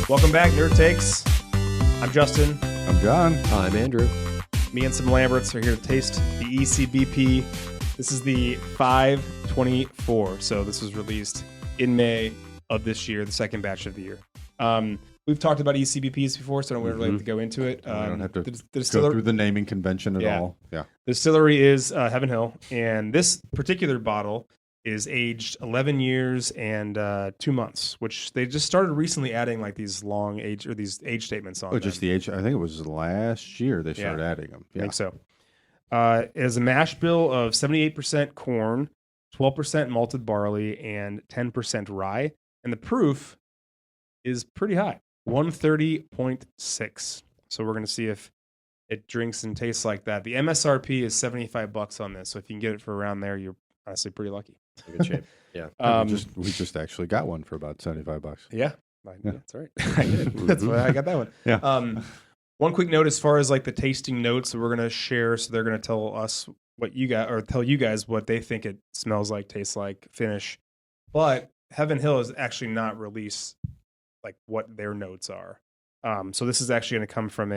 Welcome back, Nerd Takes. I'm Justin. I'm John. I'm Andrew. Me and some Lamberts are here to taste the ECBP. This is the 524. So this was released in May of this year, the second batch of the year. We've talked about ECBPs before, so I don't really have to go into it. We don't have to go through the naming convention at all. Yeah. The distillery is Heaven Hill, and this particular bottle is aged 11 years and 2 months, which they just started recently adding like these long age or these age statements on. Oh, just the age. I think it was last year they started adding them. Yeah. I think so. It has a mash bill of 78% corn, 12% malted barley, and 10% rye, and the proof is pretty high, 130.6. So we're going to see if it drinks and tastes like that. The MSRP is $75 on this, so if you can get it for around there, you're honestly pretty lucky. Good shape. Yeah. We just actually got one for about $75. Yeah. That's right. I did. That's why I got that one. Yeah. One quick note as far as like the tasting notes that we're going to share. So they're going to tell us what you got, or tell you guys what they think it smells like, tastes like, finish. But Heaven Hill is actually not released like what their notes are. So this is actually going to come from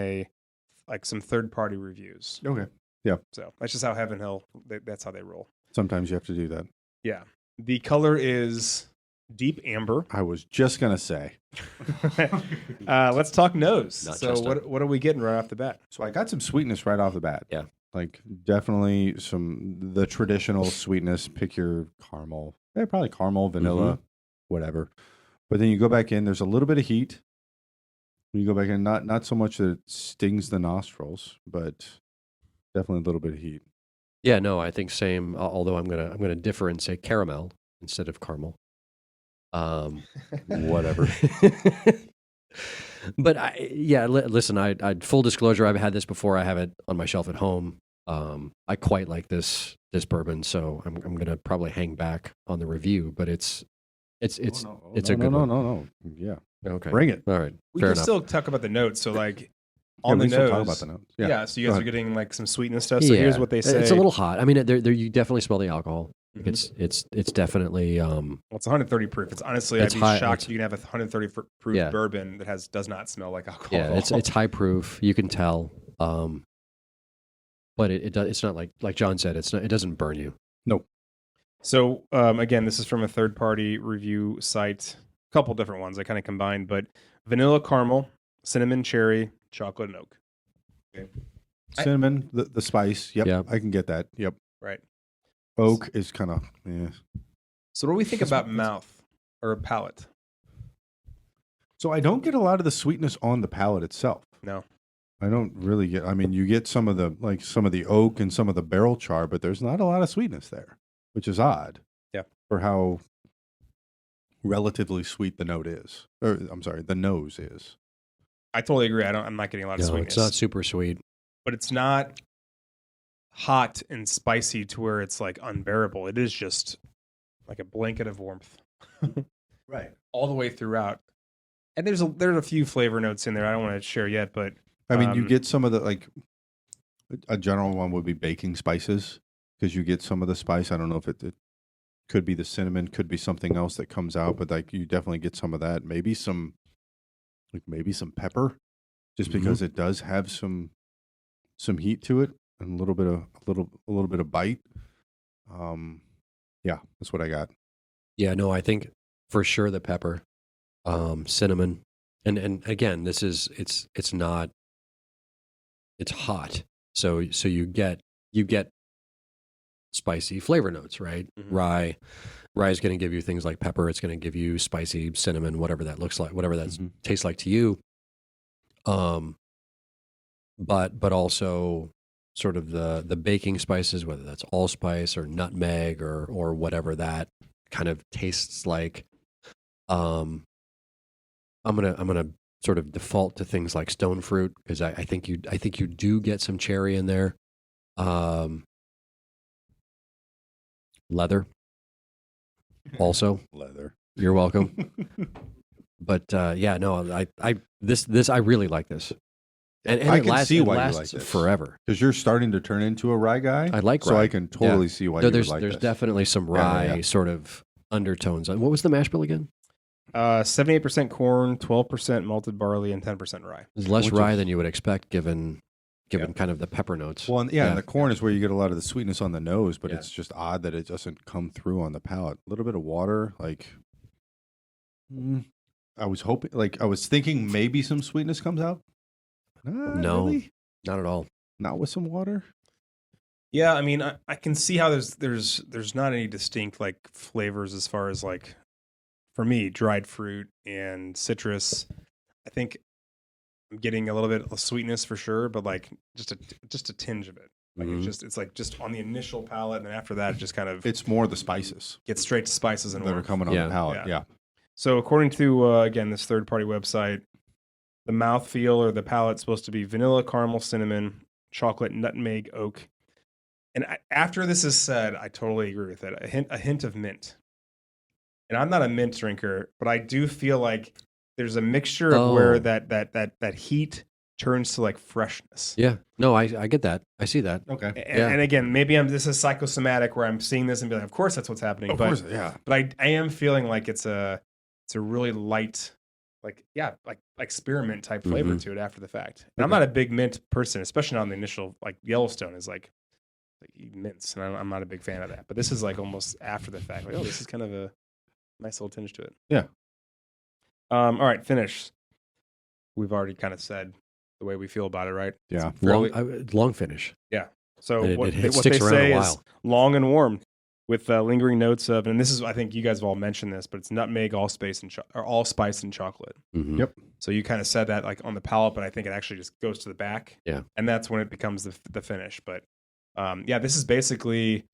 some third party reviews. Okay. Yeah. So that's just how Heaven Hill, that's how they roll. Sometimes you have to do that. Yeah. The color is deep amber. I was just going to say. Let's talk nose. Not so what are we getting right off the bat? So I got some sweetness right off the bat. Yeah. Like definitely the traditional sweetness. Pick your caramel. Yeah, probably caramel, vanilla, whatever. But then you go back in, there's a little bit of heat. When you go back in, not so much that it stings the nostrils, but definitely a little bit of heat. Yeah, no, I think same. Although I'm gonna differ and say caramel instead of caramel. Whatever. But listen. I full disclosure, I've had this before. I have it on my shelf at home. I quite like this bourbon, so I'm gonna probably hang back on the review. But it's a good one. No. Yeah. Okay. Bring it. All right. We Fair can enough. still talk about the notes. So like Yeah, on the we still nose. talk about the notes. Yeah. So you guys are getting like some sweetness stuff. So here's what they say. It's a little hot. I mean, you definitely smell the alcohol. Mhm. It's definitely Well, it's 130 proof. It's honestly, It's I'd be high- shocked if you can have a 130 proof Yeah. bourbon that does not smell like alcohol. yeah. It's high proof. You can tell. But it's not like John said. It doesn't burn you. Nope. So again, this is from a third party review site. A couple different ones I kind of combined, but vanilla caramel, cinnamon cherry, chocolate and oak. Okay. Cinnamon, the spice. Yep. Yeah. I can get that. Yep. Right. Oak is kind of, So what do we think about mouth or palate? So I don't get a lot of the sweetness on the palate itself. No. I don't really get. I mean, you get some of the oak and some of the barrel char, but there's not a lot of sweetness there, which is odd. Yeah. For how relatively sweet the note is, or I'm sorry, the nose is. I totally agree. I'm not getting a lot of No, sweetness. it's not super sweet. But it's not hot and spicy to where it's like unbearable. It is just like a blanket of warmth. Right. All the way throughout. And there's a few flavor notes in there I don't want to share yet, but I mean, you get some of the a general one would be baking spices because you get some of the spice. I don't know if it could be the cinnamon, could be something else that comes out, but like you definitely get some of that. Maybe some pepper, just because it does have some heat to it and a little bit of bite. Yeah, that's what I got. Yeah, no, I think for sure the pepper, cinnamon, and again, it's not. It's hot, so you get spicy flavor notes, right? Mm-hmm. Rye is going to give you things like pepper. It's going to give you spicy cinnamon, whatever that looks like, whatever that tastes like to you. But also sort of the baking spices, whether that's allspice or nutmeg or whatever that kind of tastes like. I'm gonna sort of default to things like stone fruit because I think you do get some cherry in there. Leather. Also, Leather. You're welcome. But yeah, no, I really like this, and I it can lasts, see it why you lasts like this forever. Because you're starting to turn into a rye guy. I like so rye. I can totally see why No, you would like there's this. definitely some rye Yeah. sort of undertones. What was the mash bill again? 78% corn, 12% malted barley, and 10% rye. There's less Which rye is- than you would expect given kind of the pepper notes. Well, and the corn is where you get a lot of the sweetness on the nose, but Yeah. it's just odd that it doesn't come through on the palate. A little bit of water, I was hoping, I was thinking maybe some sweetness comes out. No. Really? Not at all. Not with some water. Yeah, I mean, I can see how there's not any distinct like flavors as far as like, for me, dried fruit and citrus. I think I'm getting a little bit of sweetness for sure, but like just a tinge of it. Like Mhm. it's like just on the initial palate, and then after that, it just kind of It's more the spices gets straight to spices and that are warmth. coming on Yeah. the palate. Yeah. Yeah. So according to again this third-party website, the mouthfeel or the palate's supposed to be vanilla, caramel, cinnamon, chocolate, nutmeg, oak. And after this is said, I totally agree with it. A hint of mint. And I'm not a mint drinker, but I do feel like there's a mixture of where Oh. that heat turns to like freshness. Yeah. No, I get that. I see that. Okay. And, Yeah. and again, maybe this is psychosomatic where I'm seeing this and be like, of course that's what's happening. Of but course, yeah. but I am feeling like it's a really light, like spearmint type flavor Mhm. to it after the fact. And I'm not a big mint person, especially on the initial, like Yellowstone is like mints, and I'm not a big fan of that. But this is like almost after the fact, like, oh, this is kind of a nice little tinge to it. Yeah. All right, finish. We've already kind of said the way we feel about it, right? Yeah. Long finish. So It- what it they sticks around a say is while. long and warm with lingering notes of, and this is, I think you guys have all mentioned this, but it's nutmeg, allspice, and chocolate. Mhm. Yep. So you kind of said that like on the palate, but I think it actually just goes to the back. Yeah. And that's when it becomes the finish. But yeah, this is basically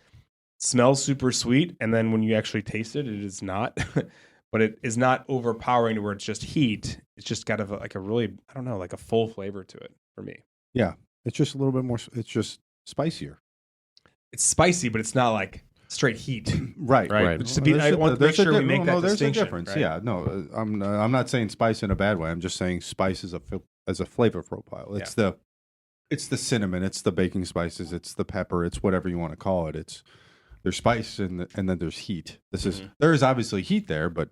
smells super sweet, and then when you actually taste it, it is not. But it is not overpowering to where it's just heat. It's just got like a really, I don't know, like a full flavor to it for me. It's just a little bit more. It's just spicier. It's spicy, but it's not like straight heat. Right. Right. Just to be, I want to make sure we make that there's distinction. a difference. right? Yeah. No, I'm not saying spice in a bad way. I'm just saying spice as a flavor profile. It's the cinnamon. It's the baking spices. It's the pepper. It's whatever you want to call it. There's spice and then there's heat. There is obviously heat there, but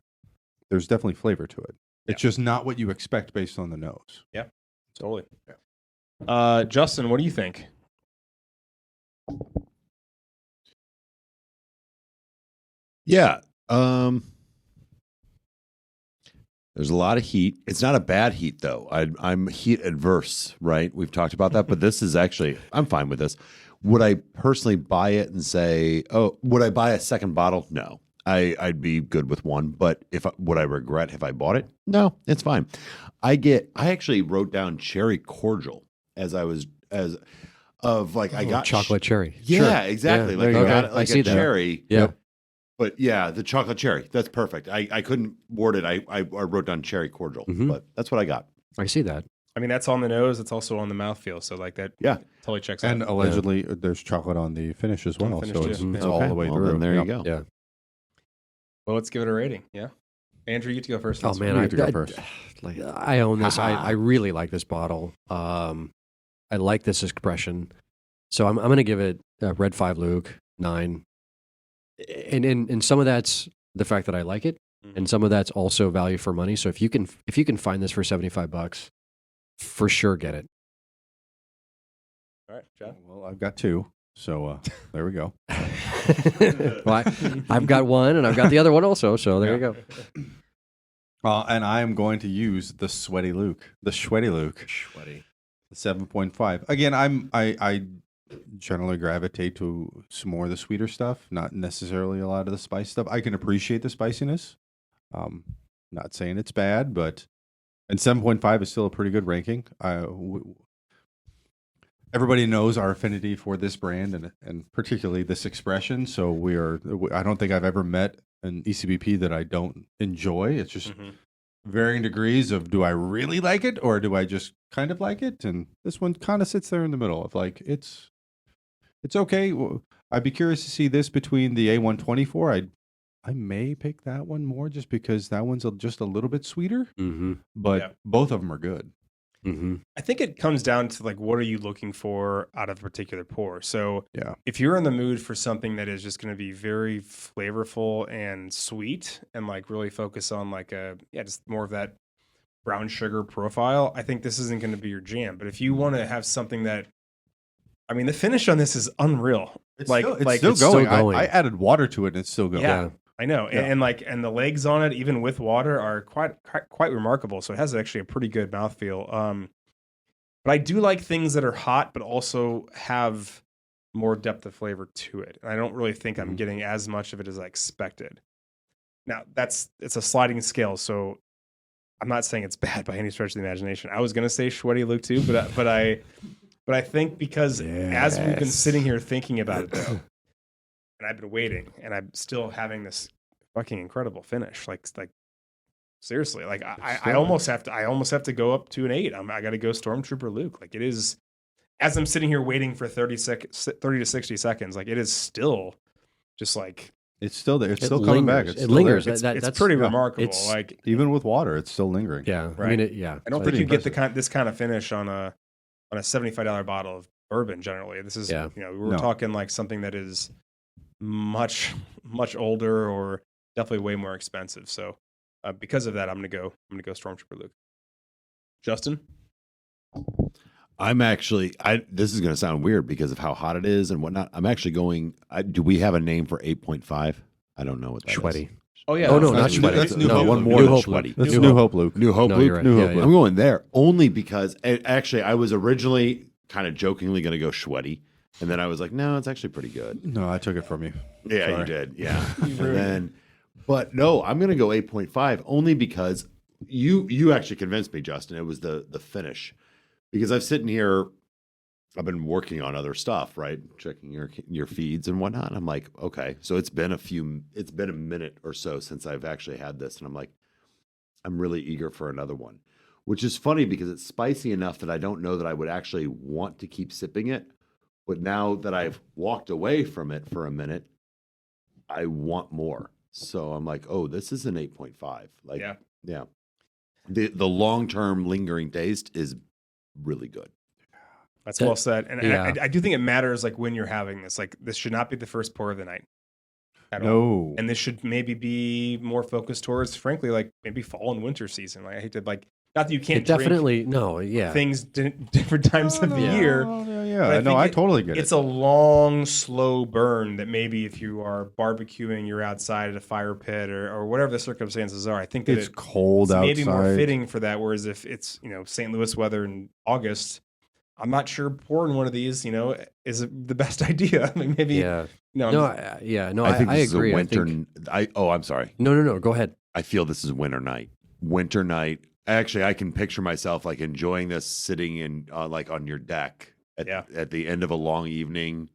there's definitely flavor to it. It's just not what you expect based on the nose. Totally. Justin, what do you think? Yeah. There's a lot of heat. It's not a bad heat though. I'm heat adverse, right? We've talked about that, but this is actually, I'm fine with this. Would I personally buy it and say, oh, would I buy a second bottle? No. I'd be good with one, but would I regret if I bought it? No, it's fine. I actually wrote down cherry cordial I got chocolate cherry. Yeah, Sure. exactly. Yeah, Like there I you got go. it like I see a that. cherry. Yeah. But yeah, the chocolate cherry. That's perfect. I couldn't word it. I wrote down cherry cordial, Mhm. but that's what I got. I see that. I mean, that's on the nose. It's also on the mouthfeel. So like that Yeah. totally checks And out. allegedly, there's chocolate on the finish as On the well. finish So too. it's, Yeah. it's all the way Well, through. then there Yep. you go. Yeah. Well, let's give it a rating. Yeah. Andrew, you get to go first. Oh Let's- man, You have to go first. Like I own this. I really like this bottle. I like this expression. So I'm going to give it a Red 5 Luke 9. And some of that's the fact that I like it, and some of that's also value for money. So if you can find this for $75, for sure get it. All right, John. Well, I've got two. So there we go. Well, I've got one, and I've got the other one also. So there you go. And I am going to use the Sweaty Luke. The Sweaty Luke. Sweaty. The 7.5. Again, I generally gravitate to some more of the sweeter stuff, not necessarily a lot of the spice stuff. I can appreciate the spiciness. Not saying it's bad, but and 7.5 is still a pretty good ranking. Everybody knows our affinity for this brand and particularly this expression. So I don't think I've ever met an ECBP that I don't enjoy. It's just varying degrees of, do I really like it or do I just kind of like it? And this one kind of sits there in the middle of like, it's okay. I'd be curious to see this between the A124. I may pick that one more just because that one's just a little bit sweeter, Mm-hmm. but Yeah. both of them are good. Mm-hmm. I think it comes down to like, what are you looking for out of a particular pour? So Yeah. if you're in the mood for something that is just going to be very flavorful and sweet and like really focus on like just more of that brown sugar profile, I think this isn't going to be your jam. But if you want to have something that, I mean, the finish on this is unreal. It's like, still, like it's still going. going. I added water to it and it's still going. Yeah. I know. Yeah. And the legs on it, even with water, are quite remarkable. So it has actually a pretty good mouthfeel. But I do like things that are hot, but also have more depth of flavor to it. And I don't really think I'm getting as much of it as I expected. Now, it's a sliding scale, so I'm not saying it's bad by any stretch of the imagination. I was going to say sweaty Luke too, but I think because as we've been sitting here thinking about it though, and I've been waiting, and I'm still having this fucking incredible finish. Like seriously, like I almost have to go up to an 8. I got to go Stormtrooper Luke. Like it is, as I'm sitting here waiting for 30 to 60 seconds, like it is still just like it's still there. It's It still coming back. lingers. It's It still lingers. there. it's pretty remarkable. It's- Like Even with water, it's still lingering. Yeah. Right. I mean, I don't It's think you pretty get this kind of finish on a $75 bottle of bourbon generally. This is we're No. talking like something that is much older or definitely way more expensive. So because of that, I'm gonna go Stormtrooper Luke. Justin? I'm actually, this is going to sound weird because of how hot it is and whatnot. I'm actually going, do we have a name for 8.5? I don't know what that is. Sweaty. Oh yeah. Oh, no, That's not New- Sweaty. that's New No, Hope one Luke. more New than Hope Sweaty. Luke. That's New New Hope. Hope Luke. New Hope No, Luke. you're right. New Yeah, Hope yeah. I'm going there only because, actually, I was originally kind of jokingly going to go Sweaty. And then I was like, no, it's actually pretty good. No, I took it from you. Yeah, you Sorry. did. Yeah. And then, but no, I'm going to go 8.5 only because you actually convinced me, Justin. It was the finish. Because I've sitting here, I've been working on other stuff, right? Checking your feeds and whatnot. And I'm like, okay, so it's been a minute or so since I've actually had this. And I'm like, I'm really eager for another one, which is funny because it's spicy enough that I don't know that I would actually want to keep sipping it. But now that I've walked away from it for a minute, I want more. So I'm like, oh, this is an 8.5. Like, yeah. The long-term lingering taste is really good. That's well said. And Yeah. I do think it matters like when you're having this. Like this should not be the first pour of the night. At all. No. And this should maybe be more focused towards, frankly, like maybe fall and winter season. Like I hate to not that you can't It definitely, no, yeah. things different times of the year. Yeah, But I think totally get it. It's a long, slow burn that maybe if you are barbecuing, you're outside at a fire pit or whatever the circumstances are. I think that It's cold it's outside. maybe more fitting for that. Whereas if it's St. Louis weather in August, I'm not sure pouring one of these is the best idea. I mean, maybe Yeah. no, I think I this agree. is a I winter. think- I'm sorry. No. Go ahead. I feel this is winter night. Winter night. Actually, I can picture myself like enjoying this sitting in like on your deck at the end of a long evening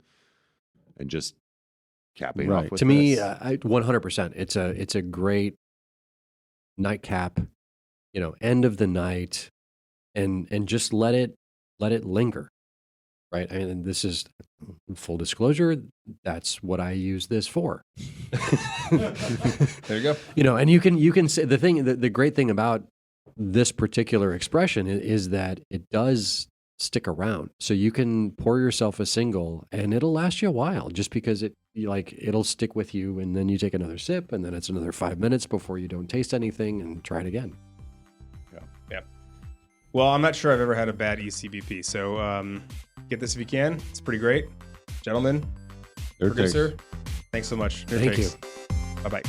and just capping off Right. with To me, this. 100%. It's a great nightcap, end of the night, and just let it linger, right? I mean, this is full disclosure. That's what I use this for. there you go. And you can say the great thing about this particular expression is that it does stick around. So you can pour yourself a single and it'll last you a while just because it'll stick with you, and then you take another sip and then it's another 5 minutes before you don't taste anything and try it again. Yeah. Well, I'm not sure I've ever had a bad ECBP. So get this if you can. It's pretty great. Gentlemen, Their takes. producer, thanks so much. Thank you. Bye-bye.